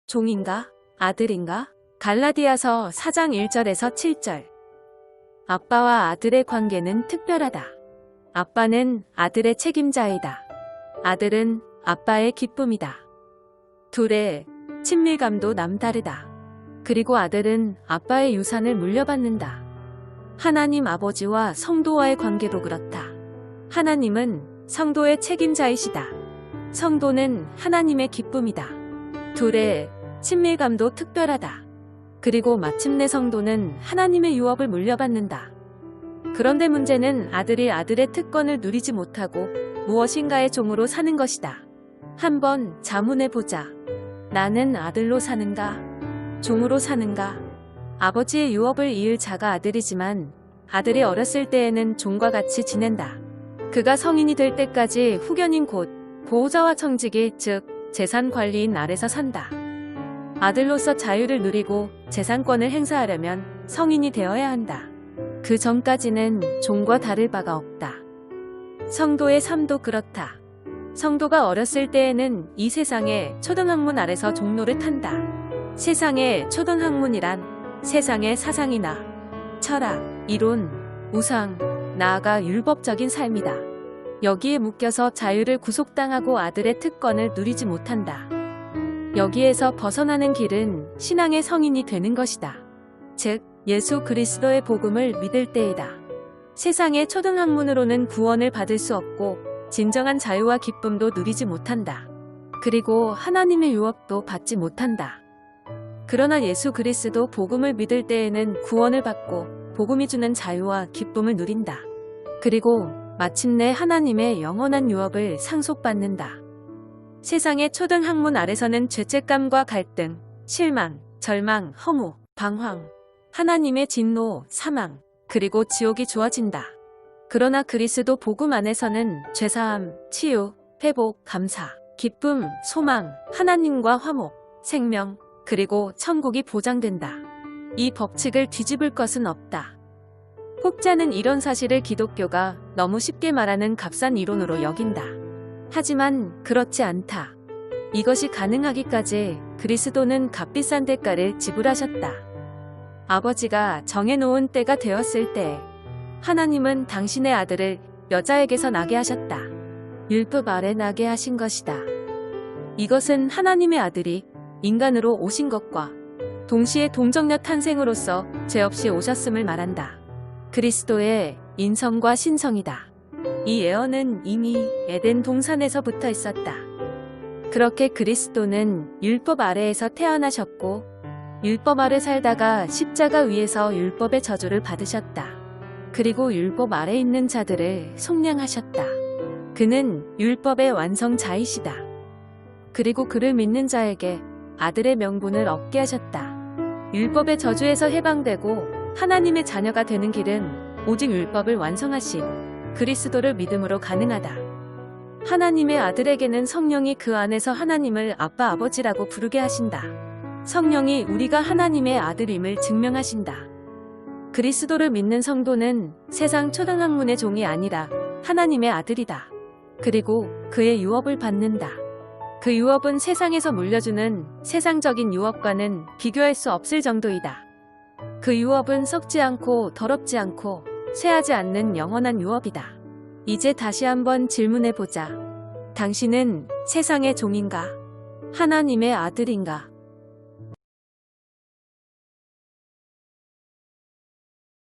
종인가? 아들인가? 갈라디아서 4장 1절에서 7절. 아빠와 아들의 관계는 특별하다. 아빠는 아들의 책임자이다. 아들은 아빠의 기쁨이다. 둘의 친밀감도 남다르다. 그리고 아들은 아빠의 유산을 물려받는다. 하나님 아버지와 성도와의 관계도 그렇다. 하나님은 성도의 책임자이시다. 성도는 하나님의 기쁨이다. 둘의 친밀감도 특별하다. 그리고 마침내 성도는 하나님의 유업을 물려받는다. 그런데 문제는 아들이 아들의 특권을 누리지 못하고 무엇인가의 종으로 사는 것이다. 한번 자문해보자. 나는 아들로 사는가? 종으로 사는가? 아버지의 유업을 이을 자가 아들이지만 아들이 어렸을 때에는 종과 같이 지낸다. 그가 성인이 될 때까지 후견인 곧 보호자와 청지기 즉 재산 관리인 아래서 산다. 아들로서 자유를 누리고 재산권을 행사하려면 성인이 되어야 한다. 그 전까지는 종과 다를 바가 없다. 성도의 삶도 그렇다. 성도가 어렸을 때에는 이 세상의 초등학문 아래서 종노릇 한다. 세상의 초등학문이란 세상의 사상이나 철학, 이론, 우상, 나아가 율법적인 삶이다. 여기에 묶여서 자유를 구속당하고 아들의 특권을 누리지 못한다. 여기에서 벗어나는 길은 신앙의 성인이 되는 것이다. 즉, 예수 그리스도의 복음을 믿을 때이다. 세상의 초등학문으로는 구원을 받을 수 없고 진정한 자유와 기쁨도 누리지 못한다. 그리고 하나님의 유업도 받지 못한다. 그러나 예수 그리스도 복음을 믿을 때에는 구원을 받고 복음이 주는 자유와 기쁨을 누린다. 그리고 마침내 하나님의 영원한 유업을 상속받는다. 세상의 초등학문 아래서는 죄책감과 갈등, 실망, 절망, 허무, 방황, 하나님의 진노, 사망, 그리고 지옥이 주어진다. 그러나 그리스도 복음 안에서는 죄사함, 치유, 회복, 감사, 기쁨, 소망, 하나님과 화목, 생명, 그리고 천국이 보장된다. 이 법칙을 뒤집을 것은 없다. 혹자는 이런 사실을 기독교가 너무 쉽게 말하는 값싼 이론으로 여긴다. 하지만 그렇지 않다. 이것이 가능하기까지 그리스도는 값비싼 대가를 지불하셨다. 아버지가 정해놓은 때가 되었을 때 하나님은 당신의 아들을 여자에게서 나게 하셨다. 율법 아래 나게 하신 것이다. 이것은 하나님의 아들이 인간으로 오신 것과 동시에 동정녀 탄생으로서 죄 없이 오셨음을 말한다. 그리스도의 인성과 신성이다. 이 예언은 이미 에덴 동산에서부터 있었다. 그렇게 그리스도는 율법 아래에서 태어나셨고 율법 아래 살다가 십자가 위에서 율법의 저주를 받으셨다. 그리고 율법 아래 있는 자들을 속량하셨다. 그는 율법의 완성자이시다. 그리고 그를 믿는 자에게 아들의 명분을 얻게 하셨다. 율법의 저주에서 해방되고 하나님의 자녀가 되는 길은 오직 율법을 완성하신 그리스도를 믿음으로 가능하다. 하나님의 아들에게는 성령이 그 안에서 하나님을 아빠 아버지라고 부르게 하신다. 성령이 우리가 하나님의 아들임을 증명하신다. 그리스도를 믿는 성도는 세상 초등학문의 종이 아니라 하나님의 아들이다. 그리고 그의 유업을 받는다. 그 유업은 세상에서 물려주는 세상적인 유업과는 비교할 수 없을 정도이다. 그 유업은 썩지 않고 더럽지 않고 쇠하지 않는 영원한 유업이다. 이제 다시 한번 질문해보자. 당신은 세상의 종인가? 하나님의 아들인가?